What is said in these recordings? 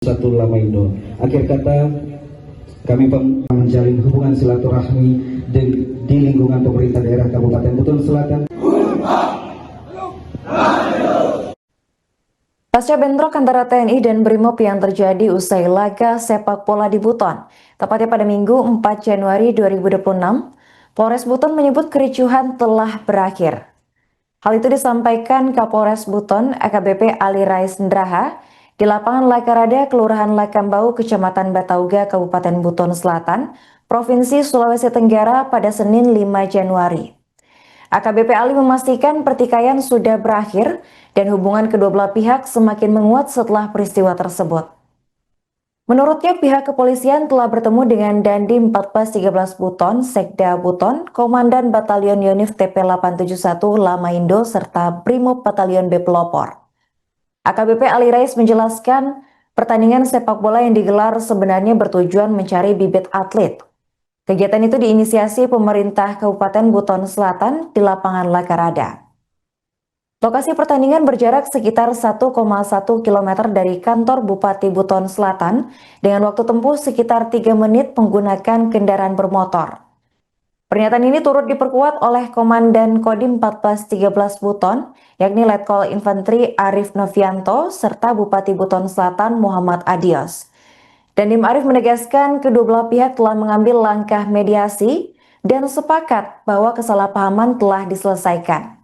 Satu Lamaindo. Akhir kata, kami menjalin hubungan silaturahmi di lingkungan pemerintah daerah Kabupaten Buton Selatan. Pasca bentrok antara TNI dan BRIMOB yang terjadi usai laga sepak bola di Buton, tepatnya pada Minggu 4 Januari 2026, Polres Buton menyebut kericuhan telah berakhir. Hal itu disampaikan Kapolres Buton AKBP Ali Rais Ndraha di lapangan Lakarada, Kelurahan Lakambau, Kecamatan Batauga, Kabupaten Buton Selatan, Provinsi Sulawesi Tenggara pada Senin 5 Januari. AKBP Ali memastikan pertikaian sudah berakhir dan hubungan kedua belah pihak semakin menguat setelah peristiwa tersebut. Menurutnya, pihak kepolisian telah bertemu dengan Dandim 1413 Buton, Sekda Buton, Komandan Batalion Yonif TP 871 Lamaindo, serta Brimob Batalion B Pelopor. AKBP Ali Rais menjelaskan, pertandingan sepak bola yang digelar sebenarnya bertujuan mencari bibit atlet. Kegiatan itu diinisiasi pemerintah Kabupaten Buton Selatan di lapangan Lakarada. Lokasi pertandingan berjarak sekitar 1,1 km dari kantor Bupati Buton Selatan dengan waktu tempuh sekitar 3 menit menggunakan kendaraan bermotor. Pernyataan ini turut diperkuat oleh Komandan Kodim 1413 Buton, yakni Letkol Infanteri Arif Novianto, serta Bupati Buton Selatan Muhammad Adios. Dandim Arif menegaskan kedua belah pihak telah mengambil langkah mediasi dan sepakat bahwa kesalahpahaman telah diselesaikan.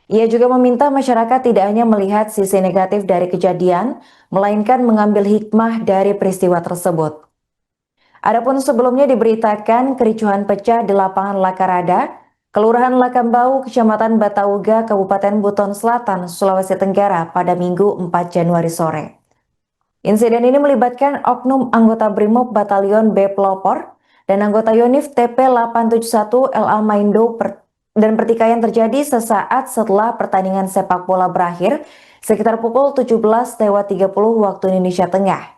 Ia juga meminta masyarakat tidak hanya melihat sisi negatif dari kejadian, melainkan mengambil hikmah dari peristiwa tersebut. Adapun sebelumnya diberitakan kericuhan pecah di lapangan Lakarada, Kelurahan Lakambau, Kecamatan Batauga, Kabupaten Buton Selatan, Sulawesi Tenggara pada Minggu 4 Januari sore. Insiden ini melibatkan oknum anggota Brimob Batalion B Pelopor dan anggota Yonif TP 871 LA Maindo dan pertikaian terjadi sesaat setelah pertandingan sepak bola berakhir sekitar pukul 17.30 waktu Indonesia Tengah.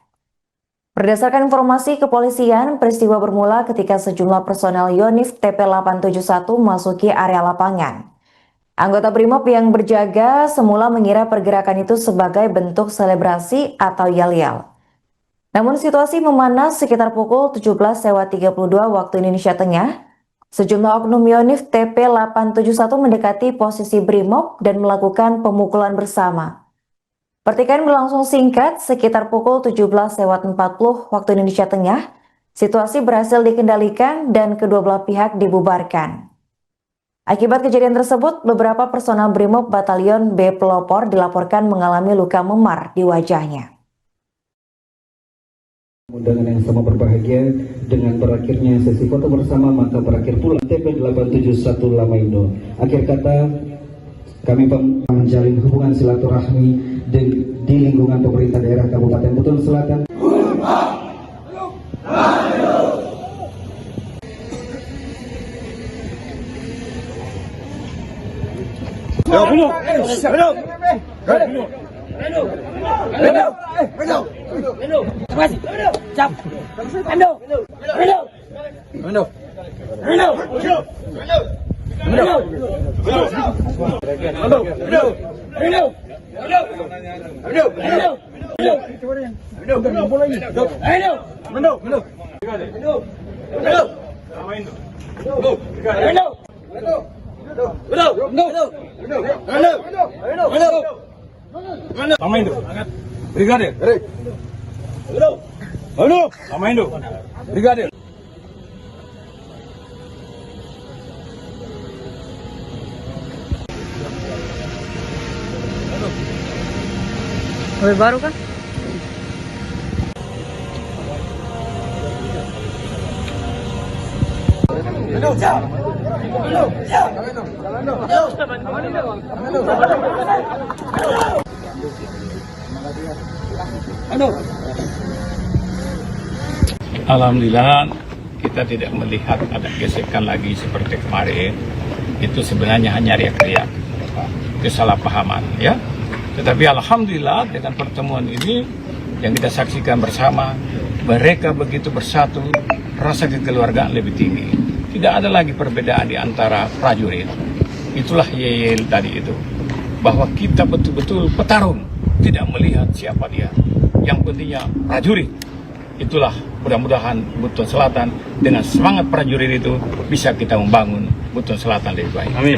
Berdasarkan informasi kepolisian, peristiwa bermula ketika sejumlah personel Yonif TP 871 memasuki area lapangan. Anggota Brimob yang berjaga semula mengira pergerakan itu sebagai bentuk selebrasi atau yel-yel. Namun situasi memanas sekitar pukul 17.32 waktu Indonesia Tengah. Sejumlah oknum Yonif TP 871 mendekati posisi Brimob dan melakukan pemukulan bersama. Pertikaian berlangsung singkat sekitar pukul 17.40 waktu Indonesia Tengah. Situasi berhasil dikendalikan dan kedua belah pihak dibubarkan. Akibat kejadian tersebut, beberapa personel Brimob Batalion B Pelopor dilaporkan mengalami luka memar di wajahnya. Undangan yang sama berbahagia dengan berakhirnya sesi foto bersama, maka berakhir pula TP 871 Lamaindo. Akhir kata, kami menjalin hubungan silaturahmi di lingkungan pemerintah daerah Kabupaten Buton Selatan. Lamaindo, Brigadir. Lamaindo, Brigadir. Mobil baru kan? Alhamdulillah kita tidak melihat ada gesekan lagi seperti kemarin. Itu sebenarnya hanya riak-riak, kesalahpahaman, ya. Tetapi alhamdulillah dengan pertemuan ini yang kita saksikan bersama, mereka begitu bersatu, rasa kekeluargaan lebih tinggi. Tidak ada lagi perbedaan di antara prajurit. Itulah yel tadi itu, bahwa kita betul-betul petarung, tidak melihat siapa dia. yang pentingnya prajurit. Itulah mudah-mudahan Buton Selatan dengan semangat prajurit itu bisa kita membangun Buton Selatan lebih baik. Amin.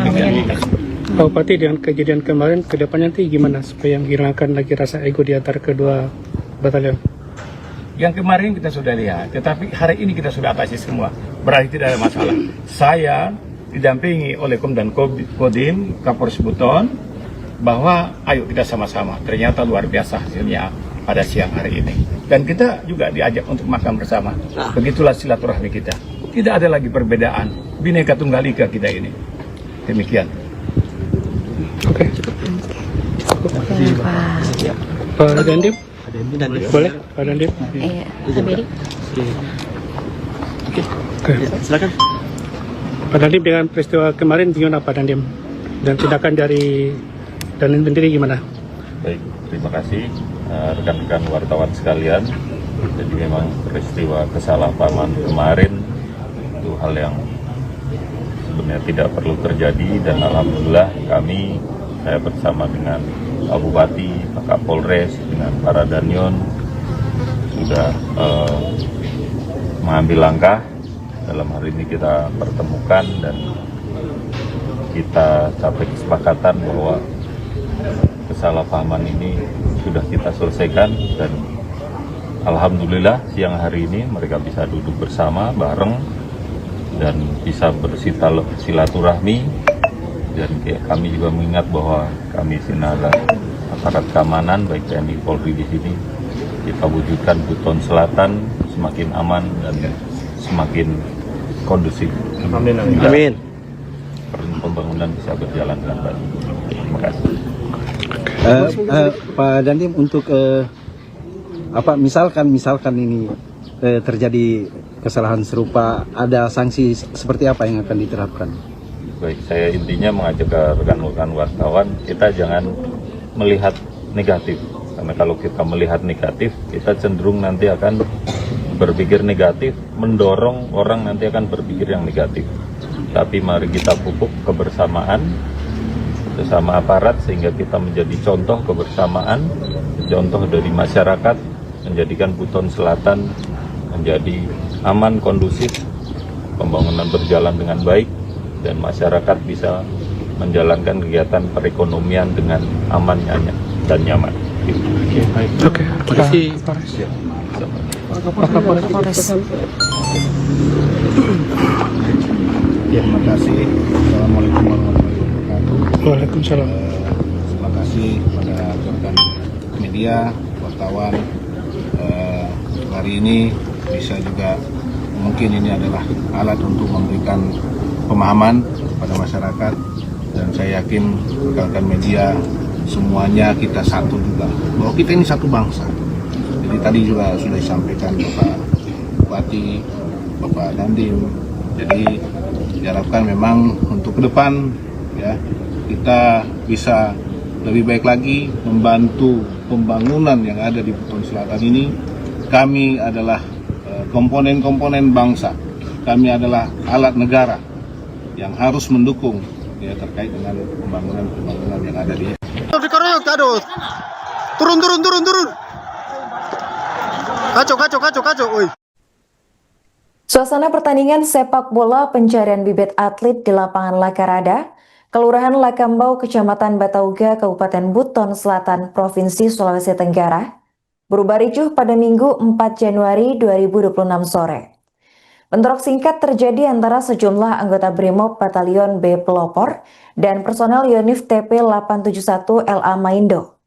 Pak Bupati, dengan kejadian kemarin, ke depannya nanti gimana supaya menghilangkan lagi rasa ego di antara kedua batalion? Yang kemarin kita sudah lihat, tetapi hari ini kita sudah atasi semua. Berarti tidak ada masalah. Saya didampingi oleh Komandan Kodim, Kapolres Buton, bahwa ayo kita sama-sama. Ternyata luar biasa hasilnya pada siang hari ini. Dan kita juga diajak untuk makan bersama. Begitulah silaturahmi kita. Tidak ada lagi perbedaan. Bhinneka Tunggal Ika kita ini. Demikian. Oke. Pak Dandim? Boleh, Pak Dandim? Iya, Samiri. Oke. Silakan. Pak Dandim, dengan peristiwa kemarin gimana Pak Dandim? Dan tindakan dari Dandim sendiri gimana? Baik, terima kasih rekan-rekan wartawan sekalian. Jadi memang peristiwa kesalahpahaman kemarin itu hal yang sebenarnya tidak perlu terjadi, dan alhamdulillah saya bersama dengan Pak Bupati, Pak Kapolres, dengan para Danyon sudah mengambil langkah. Dalam hari ini kita pertemukan dan kita capai kesepakatan bahwa kesalahpahaman ini sudah kita selesaikan, dan alhamdulillah siang hari ini mereka bisa duduk bersama bareng dan bisa bersilaturahmi. Dan kami juga mengingat bahwa kami sini adalah aparat keamanan baik TNI Polri di sini. Kita wujudkan Buton Selatan semakin aman dan semakin kondusif. Amin. Amin. Pembangunan bisa berjalan dengan baik. Terima kasih. Pak Dandim, untuk misalkan ini terjadi kesalahan serupa, ada sanksi seperti apa yang akan diterapkan? Baik, saya intinya mengajak ke rekan-rekan wartawan, kita jangan melihat negatif. Karena kalau kita melihat negatif, kita cenderung nanti akan berpikir negatif, mendorong orang nanti akan berpikir yang negatif. Tapi mari kita pupuk kebersamaan bersama aparat sehingga kita menjadi contoh kebersamaan, contoh dari masyarakat, menjadikan Buton Selatan menjadi aman, kondusif, pembangunan berjalan dengan baik, dan masyarakat bisa menjalankan kegiatan perekonomian dengan aman dan nyaman. Oke, baik. Oke, terima kasih. Pak Kapolres. Ya, terima kasih. Assalamualaikum warahmatullahi wabarakatuh. Waalaikumsalam. Terima kasih kepada rekan media, wartawan. Hari ini bisa juga mungkin ini adalah alat untuk memberikan pemahaman kepada masyarakat, dan saya yakin rekan-rekan media semuanya kita satu juga, bahwa kita ini satu bangsa. Jadi tadi juga sudah disampaikan Bapak Bupati, Bapak Dandim. Jadi diharapkan memang untuk ke depan ya kita bisa lebih baik lagi membantu pembangunan yang ada di Buton Selatan ini. Kami adalah komponen-komponen bangsa. Kami adalah alat negara yang harus mendukung ya terkait dengan pembangunan yang ada di. Turun. Kacau. Oi. Suasana pertandingan sepak bola pencarian bibit atlet di lapangan Lakarada, Kelurahan Lakambau, Kecamatan Batauga, Kabupaten Buton Selatan, Provinsi Sulawesi Tenggara, berubah ricuh pada Minggu 4 Januari 2026 sore. Bentrok singkat terjadi antara sejumlah anggota Brimob Batalion B Pelopor dan personel Yonif TP 871 LA Maindo.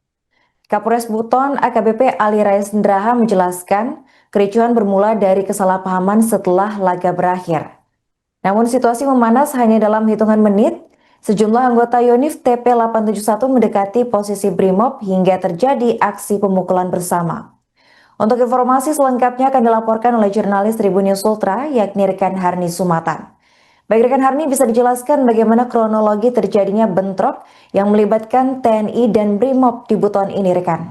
Kapolres Buton AKBP Ali Raisndraha menjelaskan kericuhan bermula dari kesalahpahaman setelah laga berakhir. Namun situasi memanas hanya dalam hitungan menit. Sejumlah anggota Yonif TP 871 mendekati posisi Brimob hingga terjadi aksi pemukulan bersama. Untuk informasi selengkapnya akan dilaporkan oleh jurnalis Tribun News Ultra, yakni rekan Harni Sumatan. Baik rekan Harni, bisa dijelaskan bagaimana kronologi terjadinya bentrok yang melibatkan TNI dan Brimob di Buton ini, rekan?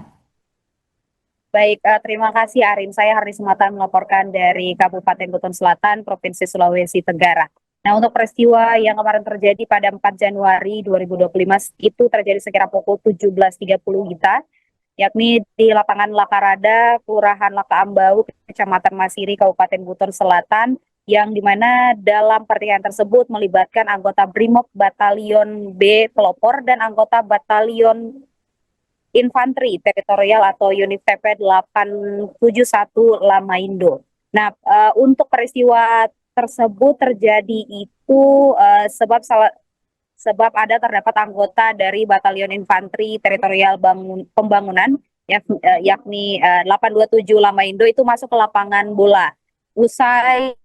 Baik, terima kasih Arin. Saya Harni Sumatan melaporkan dari Kabupaten Buton Selatan, Provinsi Sulawesi Tenggara. Nah, untuk peristiwa yang kemarin terjadi pada 4 Januari 2025 itu terjadi sekira pukul 17.30 WITA yakni di lapangan Lakarada, Kelurahan Laka Ambau, Kecamatan Masiri, Kabupaten Buton Selatan, yang dimana dalam pertikaian tersebut melibatkan anggota Brimob Batalion B Pelopor dan anggota Batalion Infanteri Teritorial atau Unit TP 871 Lamaindo. Nah, untuk peristiwa tersebut terjadi itu sebab terdapat anggota dari Batalion Infanteri Teritorial Pembangunan yakni 827 Lamaindo itu masuk ke lapangan bola usai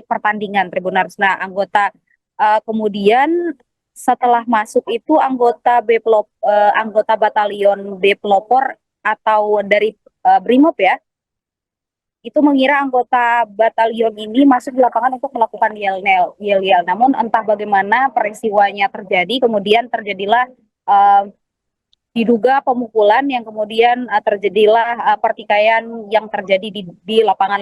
pertandingan Tribuners. Nah, anggota kemudian setelah masuk itu anggota Batalion B Pelopor atau dari Brimob ya, itu mengira anggota batalion ini masuk di lapangan untuk melakukan yel-yel. Namun entah bagaimana peristiwanya terjadi, kemudian terjadilah diduga pemukulan yang kemudian terjadilah pertikaian yang terjadi di lapangan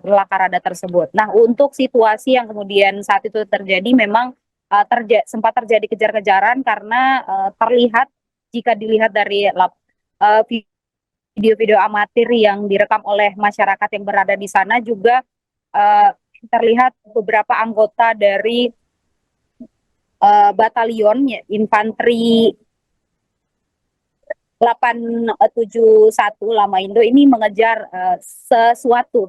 Lakarada tersebut. Nah, untuk situasi yang kemudian saat itu terjadi memang sempat terjadi kejar-kejaran karena terlihat jika dilihat dari video-video amatir yang direkam oleh masyarakat yang berada di sana juga terlihat beberapa anggota dari batalion infanteri 871 Lamaindo ini mengejar sesuatu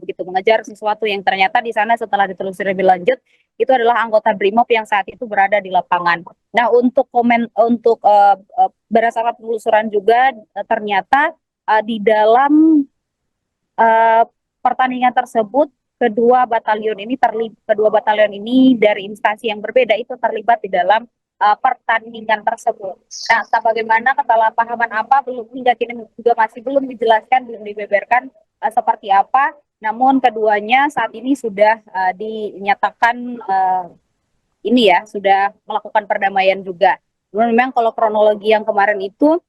yang ternyata di sana setelah ditelusuri lebih lanjut itu adalah anggota Brimob yang saat itu berada di lapangan. Nah, untuk berdasarkan penelusuran juga ternyata di dalam pertandingan tersebut kedua batalion ini dari instansi yang berbeda itu terlibat di dalam pertandingan tersebut. Nah, bagaimana kesalahpahaman apa hingga kini juga masih belum dijelaskan, belum dibeberkan seperti apa. Namun keduanya saat ini sudah dinyatakan sudah melakukan perdamaian juga. Memang kalau kronologi yang kemarin itu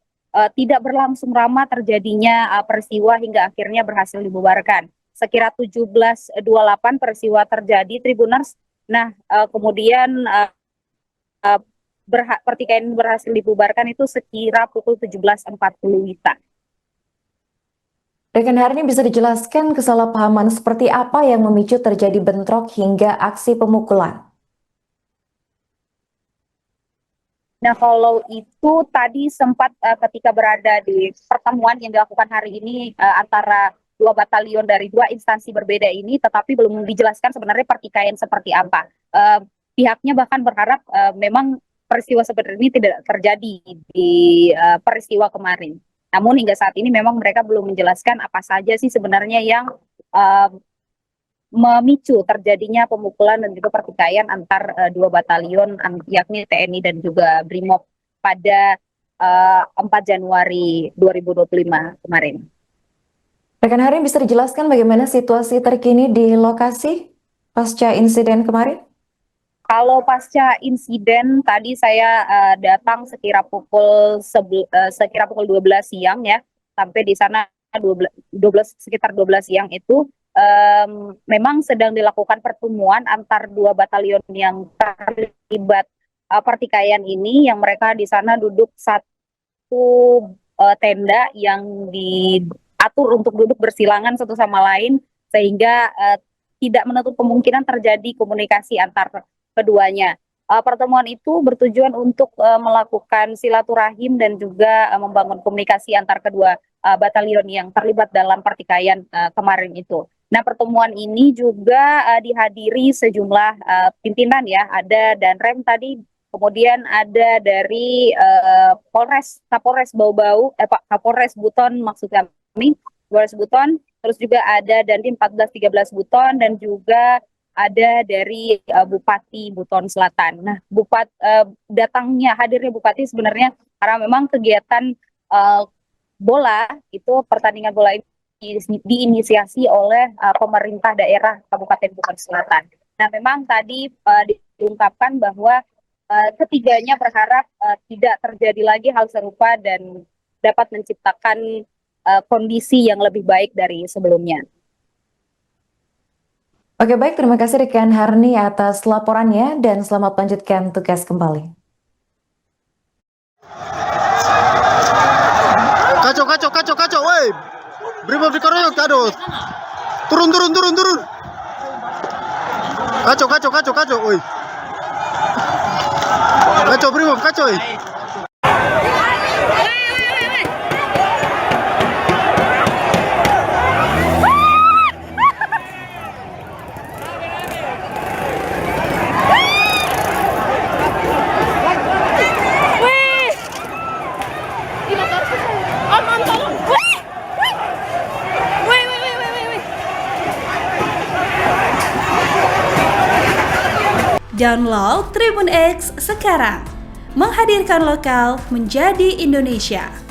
tidak berlangsung lama terjadinya peristiwa hingga akhirnya berhasil dibubarkan. Sekira 17.28 peristiwa terjadi Tribuners. Nah, kemudian pertikaian berhasil dibubarkan itu sekira pukul 17.40 WITA. Rekan Harni, bisa dijelaskan kesalahpahaman seperti apa yang memicu terjadi bentrok hingga aksi pemukulan? Nah, kalau itu tadi sempat ketika berada di pertemuan yang dilakukan hari ini antara dua batalion dari dua instansi berbeda ini, tetapi belum dijelaskan sebenarnya pertikaian seperti apa. Pihaknya bahkan berharap memang peristiwa seperti ini tidak terjadi di peristiwa kemarin. Namun hingga saat ini memang mereka belum menjelaskan apa saja sih sebenarnya yang memicu terjadinya pemukulan dan juga pertikaian antar dua batalion yakni TNI dan juga Brimob pada 4 Januari 2025 kemarin. Rekan Hari, bisa dijelaskan bagaimana situasi terkini di lokasi pasca insiden kemarin? Kalau pasca insiden tadi saya datang sekira pukul 12 siang ya, sampai di sana sekitar 12 siang itu memang sedang dilakukan pertemuan antar dua batalion yang terlibat pertikaian ini, yang mereka di sana duduk satu tenda yang diatur untuk duduk bersilangan satu sama lain sehingga tidak menutup kemungkinan terjadi komunikasi antar keduanya. Pertemuan itu bertujuan untuk melakukan silaturahim dan juga membangun komunikasi antar kedua batalion yang terlibat dalam pertikaian kemarin itu. Nah, pertemuan ini juga dihadiri sejumlah pimpinan ya, ada Danrem tadi, kemudian ada dari Kapolres Kapolres Buton maksud kami, Kapolres Buton, terus juga ada Dandim 14-13 Buton dan juga ada dari Bupati Buton Selatan. Nah, hadirnya Bupati sebenarnya karena memang kegiatan pertandingan bola ini diinisiasi oleh pemerintah daerah Kabupaten Buton Selatan. Nah, memang tadi diungkapkan bahwa ketiganya berharap tidak terjadi lagi hal serupa dan dapat menciptakan kondisi yang lebih baik dari sebelumnya. Oke, baik, terima kasih rekan Harni atas laporannya dan selamat melanjutkan tugas kembali. Kacau, woi. Brimob dikeroyok, aduh. Turun. Kacau, woi. Kacau Brimob, kacau. Download Tribun X sekarang, menghadirkan lokal menjadi Indonesia.